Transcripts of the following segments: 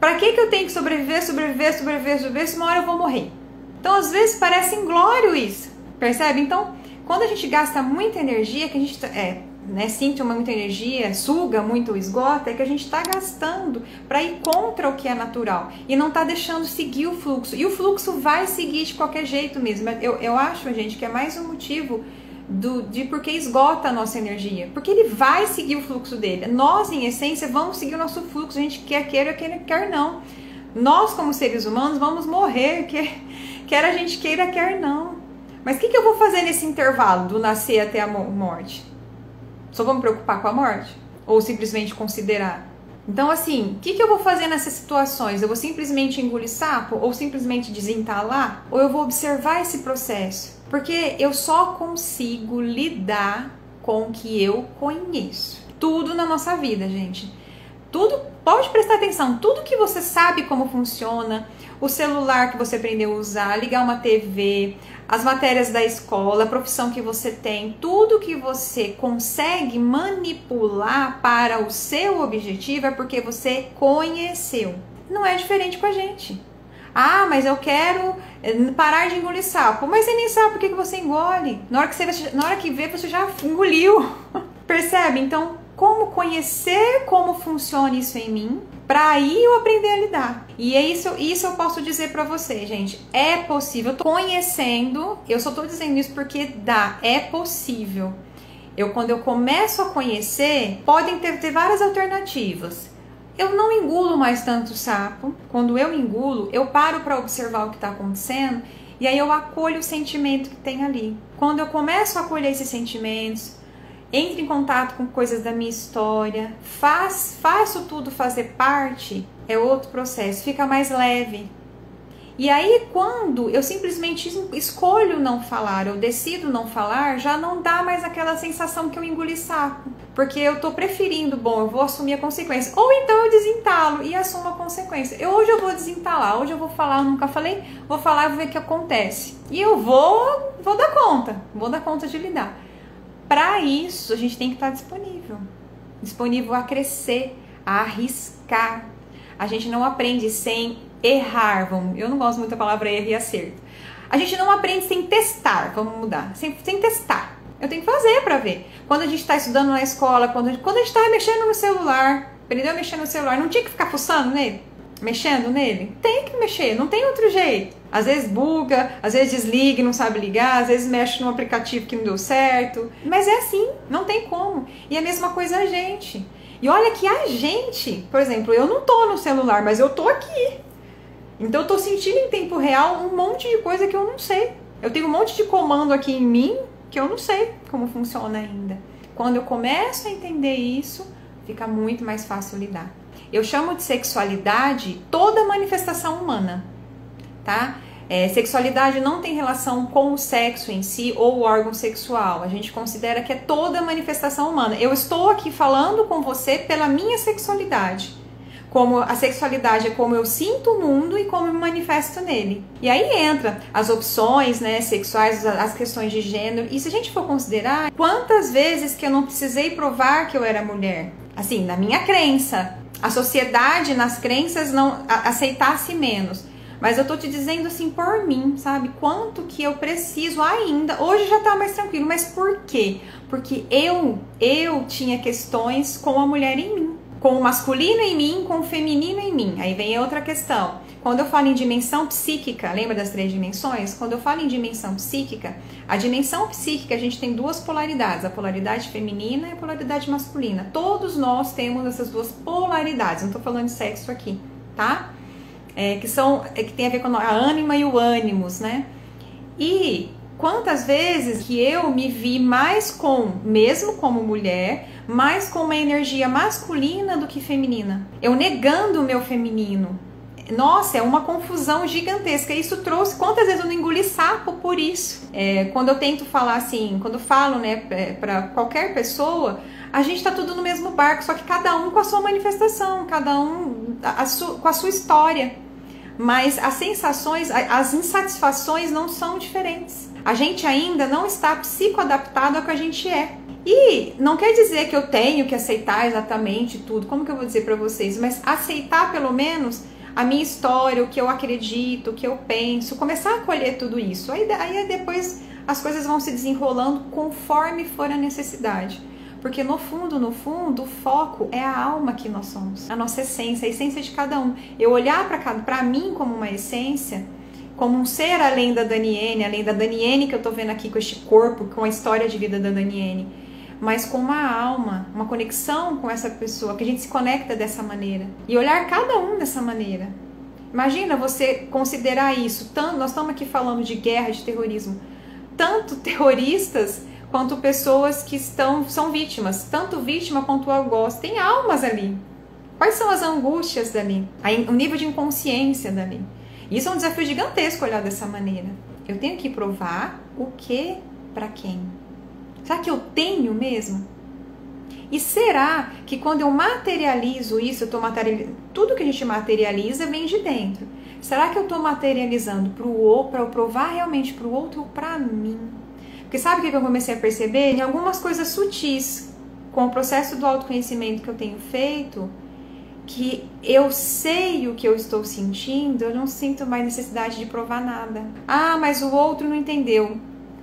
Pra que eu tenho que sobreviver, se uma hora eu vou morrer? Então, às vezes, parece inglório isso, percebe? Então, quando a gente gasta muita energia, que a gente sente muita energia, suga muito, esgota, é que a gente está gastando para ir contra o que é natural e não está deixando seguir o fluxo. E o fluxo vai seguir de qualquer jeito mesmo. Eu acho, gente, que é mais um motivo de por que esgota a nossa energia. Porque ele vai seguir o fluxo dele. Nós, em essência, vamos seguir o nosso fluxo. A gente quer não. Nós, como seres humanos, vamos morrer, quer a gente queira, quer não. Mas o que eu vou fazer nesse intervalo do nascer até a morte? Só vou me preocupar com a morte? Ou simplesmente considerar? Então, assim, o que eu vou fazer nessas situações? Eu vou simplesmente engolir sapo? Ou simplesmente desentalar? Ou eu vou observar esse processo? Porque eu só consigo lidar com o que eu conheço. Tudo na nossa vida, gente. Tudo, pode prestar atenção, tudo que você sabe como funciona, o celular que você aprendeu a usar, ligar uma TV, as matérias da escola, a profissão que você tem, tudo que você consegue manipular para o seu objetivo é porque você conheceu. Não é diferente com a gente. Ah, mas eu quero parar de engolir sapo. Mas você nem sabe por que você engole. Na hora que vê, você já engoliu. Percebe? Então, como conhecer como funciona isso em mim, para aí eu aprender a lidar. E é isso eu posso dizer para você, gente. É possível. Eu tô conhecendo, eu só tô dizendo isso porque é possível. Quando eu começo a conhecer, podem ter várias alternativas. Eu não engulo mais tanto sapo. Quando eu engulo, eu paro para observar o que está acontecendo e aí eu acolho o sentimento que tem ali. Quando eu começo a acolher esses sentimentos, entro em contato com coisas da minha história, faço tudo fazer parte, é outro processo, fica mais leve. E aí quando eu simplesmente escolho não falar, eu decido não falar, já não dá mais aquela sensação que eu engoli sapo. Porque eu tô preferindo, eu vou assumir a consequência. Ou então eu desentalo e assumo a consequência. Hoje eu vou desentalar, hoje eu vou falar, eu nunca falei, vou falar e vou ver o que acontece. E eu vou dar conta de lidar. Para isso, a gente tem que estar disponível a crescer, a arriscar. A gente não aprende sem errar, eu não gosto muito da palavra erro e acerto. A gente não aprende sem testar, vamos mudar, sem testar. Eu tenho que fazer para ver. Quando a gente está estudando na escola, quando a gente está mexendo no celular, aprendeu a mexer no celular, não tinha que ficar fuçando nele? Mexendo nele? Tem que mexer, não tem outro jeito. Às vezes buga, às vezes desliga e não sabe ligar, às vezes mexe num aplicativo que não deu certo. Mas é assim, não tem como. E a mesma coisa a gente. E olha que a gente, por exemplo, eu não tô no celular, mas eu tô aqui. Então eu tô sentindo em tempo real um monte de coisa que eu não sei. Eu tenho um monte de comando aqui em mim que eu não sei como funciona ainda. Quando eu começo a entender isso, fica muito mais fácil lidar. Eu chamo de sexualidade toda manifestação humana, tá? Sexualidade não tem relação com o sexo em si ou o órgão sexual. A gente considera que é toda manifestação humana. Eu estou aqui falando com você pela minha sexualidade. Como a sexualidade é como eu sinto o mundo e como eu me manifesto nele. E aí entra as opções, sexuais, as questões de gênero. E se a gente for considerar, quantas vezes que eu não precisei provar que eu era mulher? Assim, na minha crença. A sociedade, nas crenças, não aceitasse menos. Mas eu tô te dizendo assim por mim, sabe? Quanto que eu preciso ainda. Hoje já tá mais tranquilo. Mas por quê? Porque eu tinha questões com a mulher em mim. Com o masculino em mim, com o feminino em mim. Aí vem outra questão. Quando eu falo em dimensão psíquica, lembra das 3 dimensões? Quando eu falo em dimensão psíquica, a dimensão psíquica a gente tem 2 polaridades, a polaridade feminina e a polaridade masculina. Todos nós temos essas 2 polaridades, não tô falando de sexo aqui, tá? Que tem a ver com a ânima e o ânimos, né? E quantas vezes que eu me vi mesmo como mulher, mais com uma energia masculina do que feminina. Eu negando o meu feminino. Nossa, é uma confusão gigantesca. Isso trouxe... Quantas vezes eu não engoli sapo por isso? Quando eu tento falar assim, quando eu falo, pra qualquer pessoa, a gente tá tudo no mesmo barco, só que cada um com a sua manifestação, cada um com a sua história. Mas as sensações, as insatisfações não são diferentes. A gente ainda não está psicoadaptado ao que a gente é. E não quer dizer que eu tenho que aceitar exatamente tudo, como que eu vou dizer pra vocês, mas aceitar pelo menos a minha história, o que eu acredito, o que eu penso, começar a acolher tudo isso. Aí depois as coisas vão se desenrolando conforme for a necessidade. Porque no fundo, o foco é a alma que nós somos, a nossa essência, a essência de cada um. Eu olhar para mim como uma essência, como um ser além da Daniene que eu tô vendo aqui com este corpo, com a história de vida da Daniene, mas com uma alma, uma conexão com essa pessoa, que a gente se conecta dessa maneira. E olhar cada um dessa maneira. Imagina você considerar isso, nós estamos aqui falando de guerra, de terrorismo, tanto terroristas quanto pessoas que são vítimas, tanto vítima quanto algoz, tem almas ali. Quais são as angústias dali? O nível de inconsciência dali. Isso é um desafio gigantesco olhar dessa maneira. Eu tenho que provar o que para quem? Será que eu tenho mesmo? E será que quando eu materializo isso, tudo que a gente materializa vem de dentro. Será que eu estou materializando para eu provar realmente para o outro ou para mim? Porque sabe o que eu comecei a perceber? Em algumas coisas sutis, com o processo do autoconhecimento que eu tenho feito, que eu sei o que eu estou sentindo, eu não sinto mais necessidade de provar nada. Ah, mas o outro não entendeu.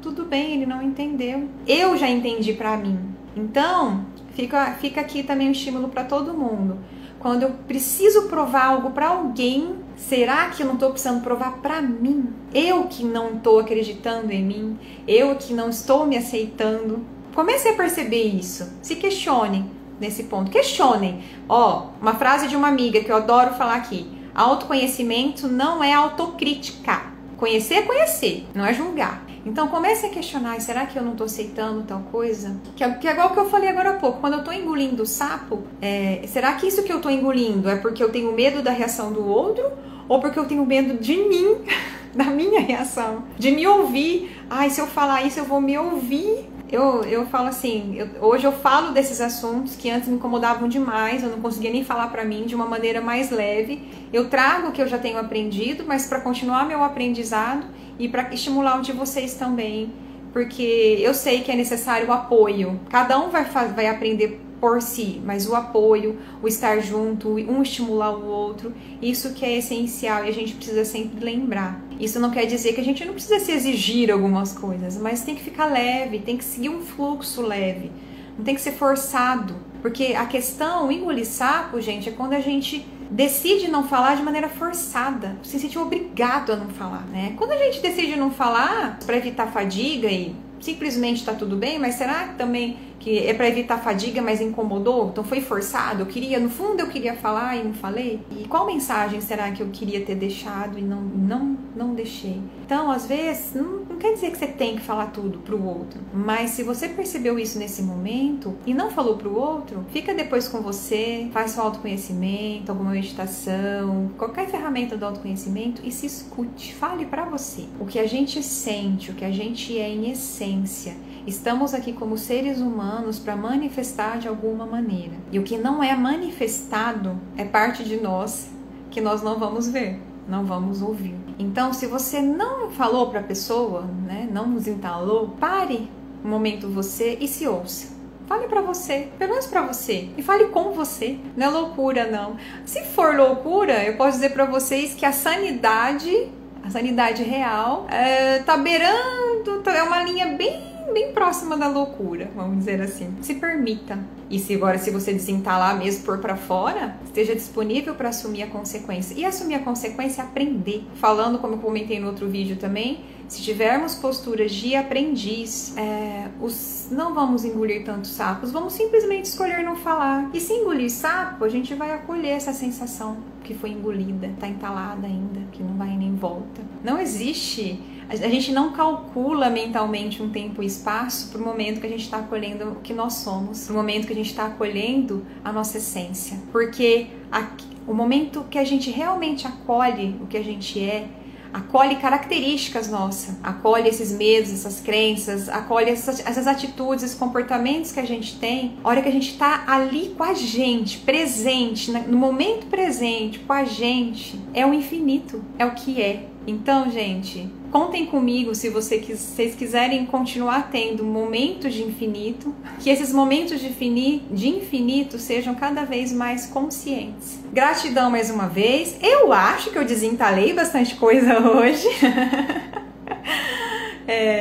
Tudo bem, ele não entendeu. Eu já entendi pra mim. Então, fica aqui também um estímulo para todo mundo. Quando eu preciso provar algo para alguém, será que eu não estou precisando provar para mim? Eu que não estou acreditando em mim, eu que não estou me aceitando. Comece a perceber isso. Se questionem nesse ponto. Questionem. Uma frase de uma amiga que eu adoro falar aqui. Autoconhecimento não é autocrítica. Conhecer é conhecer, não é julgar. Então comece a questionar, será que eu não estou aceitando tal coisa? Que é igual que eu falei agora há pouco, quando eu estou engolindo o sapo, será que isso que eu estou engolindo é porque eu tenho medo da reação do outro? Ou porque eu tenho medo de mim, da minha reação? De me ouvir, se eu falar isso eu vou me ouvir. Eu falo assim, hoje eu falo desses assuntos que antes me incomodavam demais, eu não conseguia nem falar pra mim de uma maneira mais leve. Eu trago o que eu já tenho aprendido, mas para continuar meu aprendizado e para estimular o de vocês também, porque eu sei que é necessário o apoio. Cada um vai aprender por si, mas o apoio, o estar junto, um estimular o outro, isso que é essencial e a gente precisa sempre lembrar. Isso não quer dizer que a gente não precisa se exigir algumas coisas, mas tem que ficar leve, tem que seguir um fluxo leve, não tem que ser forçado, porque a questão, o engolir sapo, gente, é quando a gente decide não falar de maneira forçada, se sentir obrigado a não falar, né? Quando a gente decide não falar para evitar fadiga e simplesmente tá tudo bem, mas será também que é para evitar fadiga, mas incomodou? Então foi forçado? No fundo eu queria falar e não falei? E qual mensagem será que eu queria ter deixado e não deixei? Então, às vezes, não quer dizer que você tem que falar tudo pro outro, mas se você percebeu isso nesse momento e não falou pro outro, fica depois com você, faz seu autoconhecimento, alguma meditação, qualquer ferramenta do autoconhecimento e se escute, fale pra você. O que a gente sente, o que a gente é em essência. Estamos aqui como seres humanos para manifestar de alguma maneira. E o que não é manifestado é parte de nós que nós não vamos ver, não vamos ouvir. Então, se você não falou para a pessoa, né, não nos entalou, pare um momento você e se ouça. Fale pra você, pelo menos pra você. E fale com você. Não é loucura, não. Se for loucura, eu posso dizer pra vocês que a sanidade real tá beirando, é uma linha bem próxima da loucura, vamos dizer assim. Se permita. E se você desentalar mesmo, pôr pra fora, esteja disponível para assumir a consequência. E assumir a consequência é aprender. Falando, como eu comentei no outro vídeo também, se tivermos posturas de aprendiz, não vamos engolir tantos sapos, vamos simplesmente escolher não falar. E se engolir sapo, a gente vai acolher essa sensação que foi engolida, tá entalada ainda, que não vai nem volta. Não existe... A gente não calcula mentalmente um tempo e espaço para o momento que a gente está acolhendo o que nós somos, para o momento que a gente está acolhendo a nossa essência. Porque o momento que a gente realmente acolhe o que a gente é, acolhe características nossas, acolhe esses medos, essas crenças, acolhe essas atitudes, esses comportamentos que a gente tem, a hora que a gente está ali com a gente, presente, no momento presente, com a gente, é o infinito, é o que é. Então, gente, contem comigo se vocês quiserem continuar tendo momentos de infinito, que esses momentos de infinito sejam cada vez mais conscientes. Gratidão mais uma vez. Eu acho que eu desentalei bastante coisa hoje.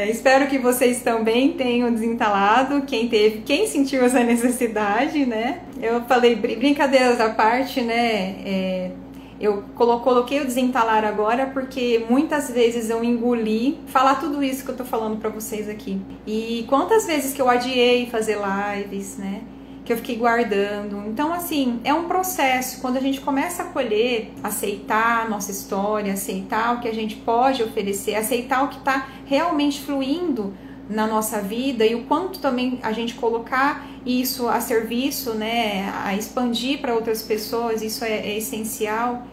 Espero que vocês também tenham desentalado, quem sentiu essa necessidade, né? Eu falei, brincadeiras à parte, né? Eu coloquei o desentalar agora porque muitas vezes eu engoli falar tudo isso que eu tô falando pra vocês aqui. E quantas vezes que eu adiei fazer lives, né? Que eu fiquei guardando. Então, assim, é um processo. Quando a gente começa a acolher, aceitar a nossa história, aceitar o que a gente pode oferecer, aceitar o que tá realmente fluindo na nossa vida e o quanto também a gente colocar isso a serviço, né, a expandir para outras pessoas, isso é essencial,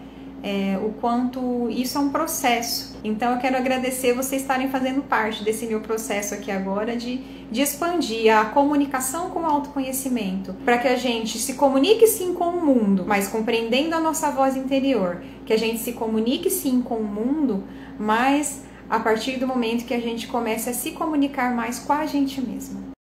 o quanto isso é um processo. Então eu quero agradecer vocês estarem fazendo parte desse meu processo aqui agora de expandir a comunicação com o autoconhecimento, para que a gente se comunique sim com o mundo, mas compreendendo a nossa voz interior, que a gente se comunique sim com o mundo, mas a partir do momento que a gente comece a se comunicar mais com a gente mesma.